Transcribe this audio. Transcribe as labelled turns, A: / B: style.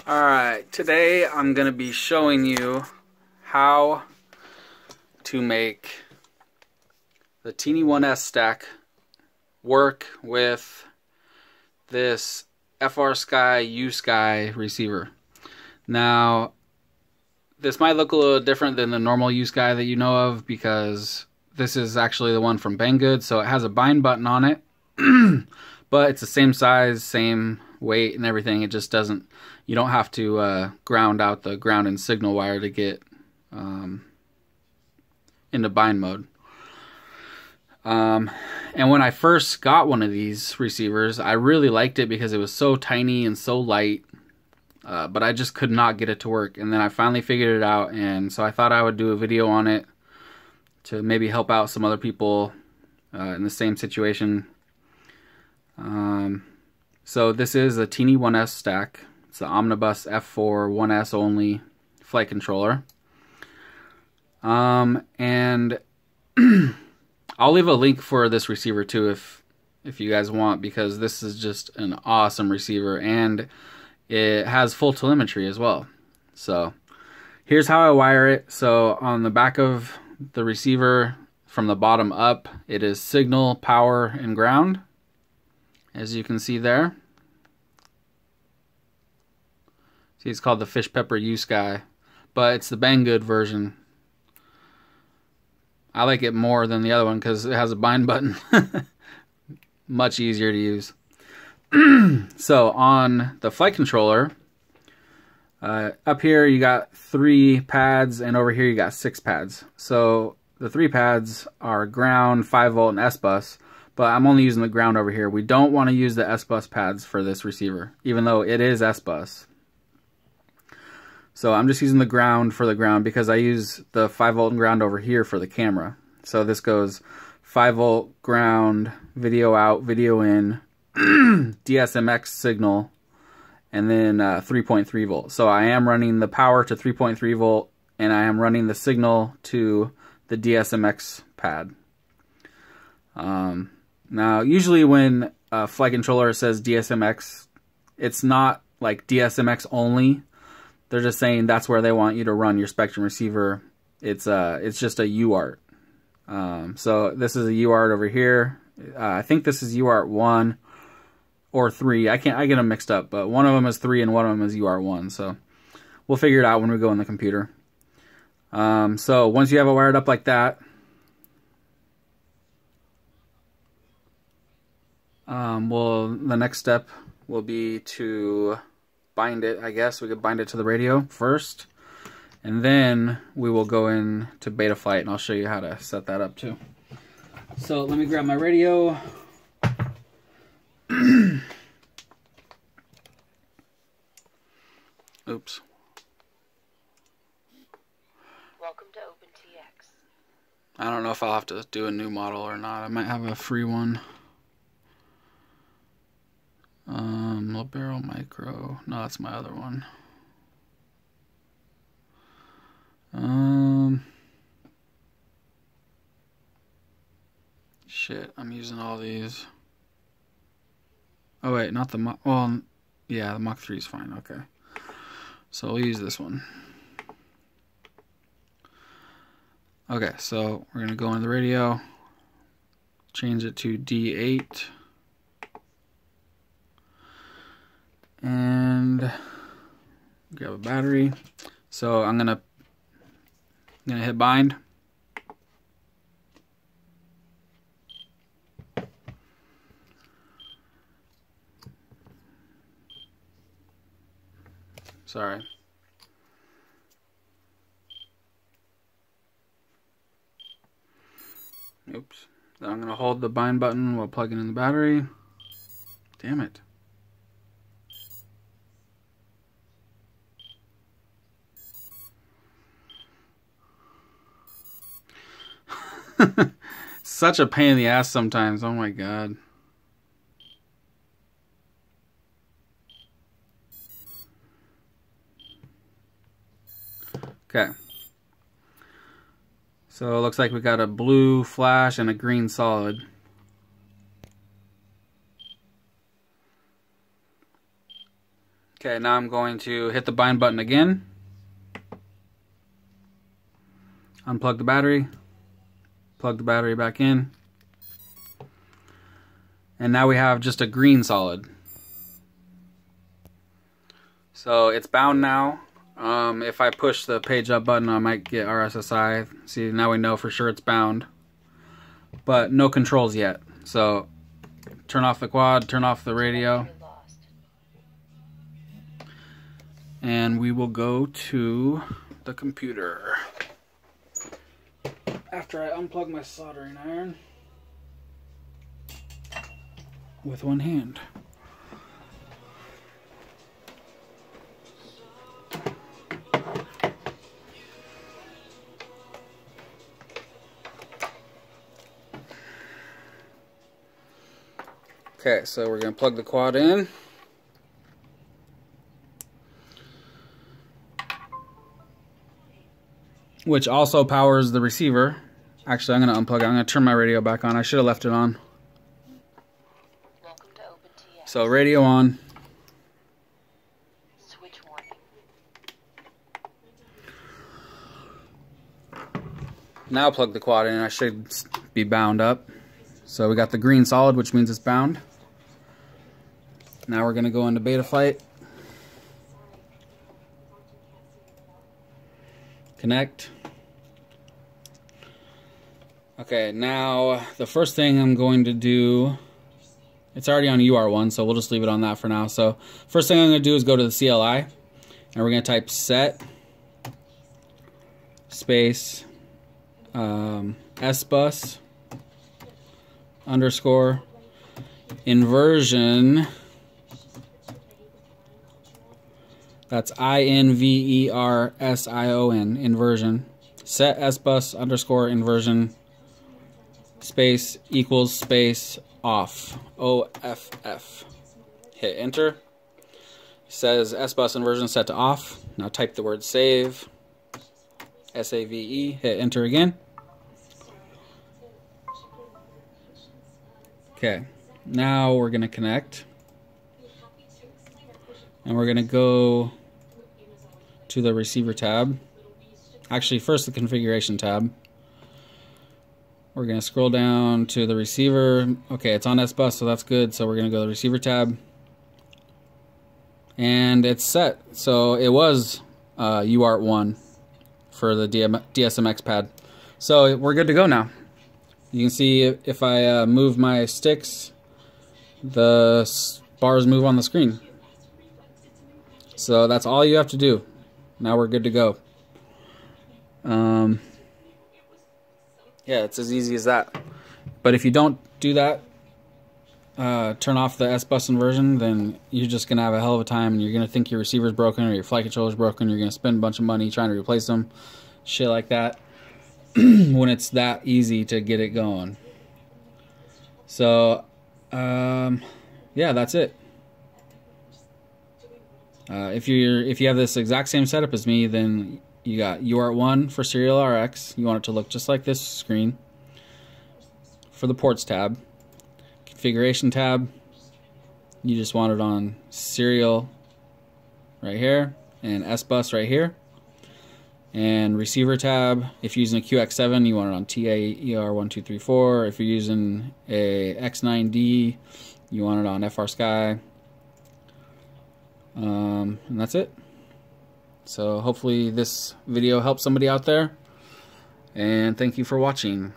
A: Alright, today I'm going to be showing you how to make the Teeny 1S stack work with this FrSky usky receiver. Now, this might look a little different than the normal usky that you know of because this is actually the one from Banggood, so it has a bind button on it, but it's the same size, same weight and everything. It just doesn't, you don't have to ground out the ground and signal wire to get into bind mode. And when I first got one of these receivers, I really liked it because it was so tiny and so light, but I just could not get it to work. And then I finally figured it out, and so I thought I would do a video on it to maybe help out some other people in the same situation. So this is a Teeny 1S stack. It's the Omnibus F4 1S only flight controller. And I'll leave a link for this receiver too if you guys want, because this is just an awesome receiver and it has full telemetry as well. So here's how I wire it. So on the back of the receiver from the bottom up, it is signal, power, and ground, as you can see there. See, it's called the fishpepper usky, but it's the Banggood version. I like it more than the other one because it has a bind button. Much easier to use. So on the flight controller, up here you got 3 pads, and over here you got 6 pads. So the 3 pads are ground, 5-volt, and S-bus, but I'm only using the ground over here. We don't want to use the S-bus pads for this receiver, even though it is S-bus. So I'm just using the ground for the ground because I use the 5-volt and ground over here for the camera. So this goes 5-volt ground, video out, video in, DSMX signal, and then 3.3 volt. So I am running the power to 3.3 volt, and I am running the signal to the DSMX pad. Now, usually when a flight controller says DSMX, it's not like DSMX only. They're just saying that's where they want you to run your Spectrum receiver. It's just a UART. So this is a UART over here. I think this is UART 1 or 3. I get them mixed up, but one of them is 3 and one of them is UART 1. So we'll figure it out when we go in the computer. So once you have it wired up like that, the next step will be to bind it. I guess we could bind it to the radio first, and then we will go into beta flight, and I'll show you how to set that up too. So let me grab my radio. Oops.
B: Welcome to OpenTX.
A: I don't know if I'll have to do a new model or not. I might have a free one. Libero Micro. No, that's my other one. Shit, I'm using all these. Oh wait, not the Mach. Well, yeah, the Mach 3 is fine. Okay, so we'll use this one. Okay, so we're gonna go into the radio, change it to D8. And grab a battery. So I'm gonna hit bind. Sorry. Oops. Then I'm gonna hold the bind button while plugging in the battery. Damn it. Such a pain in the ass sometimes. Oh my god. Okay. So it looks like we got a blue flash and a green solid. Okay, now I'm going to hit the bind button again. Unplug the battery. Plug the battery back in. And now we have just a green solid. So it's bound now. If I push the page up button, I might get RSSI. See, now we know for sure it's bound. But no controls yet. So turn off the quad, turn off the radio. And we will go to the computer. After I unplug my soldering iron with one hand. Okay, so we're going to plug the quad in. Which also powers the receiver. Actually, I'm going to unplug it. I'm going to turn my radio back on. I should have left it on.
B: Welcome to OpenTX.
A: So, radio on.
B: Switch warning.
A: Now plug the quad in. I should be bound up. So we got the green solid, which means it's bound. Now we're going to go into beta flight. Connect. Okay, now the first thing I'm going to do, it's already on UR1, so we'll just leave it on that for now. So first thing I'm going to do is go to the CLI, and we're going to type set space sbus underscore inversion. That's INVERSION, inversion. Set sbus underscore inversion space equals space off. OFF. Hit enter. It says sbus inversion set to off. Now type the word save. SAVE. Hit enter again. Okay. Now we're going to connect. And we're going to go to the receiver tab. Actually, first the configuration tab. We're going to scroll down to the receiver. Okay, it's on SBus, so that's good. So we're going to go to the receiver tab. And it's set. So it was UART1 for the DSMX pad. So we're good to go now. You can see if I move my sticks, the bars move on the screen. So that's all you have to do. Now we're good to go. Yeah, it's as easy as that. But if you don't do that, turn off the SBus inversion, then you're just going to have a hell of a time, and you're going to think your receiver's broken or your flight controller's broken. You're going to spend a bunch of money trying to replace them. Shit like that. When it's that easy to get it going. So, yeah, that's it. If you have this exact same setup as me, then you got UART1 for serial RX. You want it to look just like this screen. For the ports tab, configuration tab, you just want it on serial right here and SBus right here. And receiver tab, if you're using a QX7, you want it on TAER1234. If you're using a X9D, you want it on FR Sky. And that's it. So hopefully this video helps somebody out there. And thank you for watching.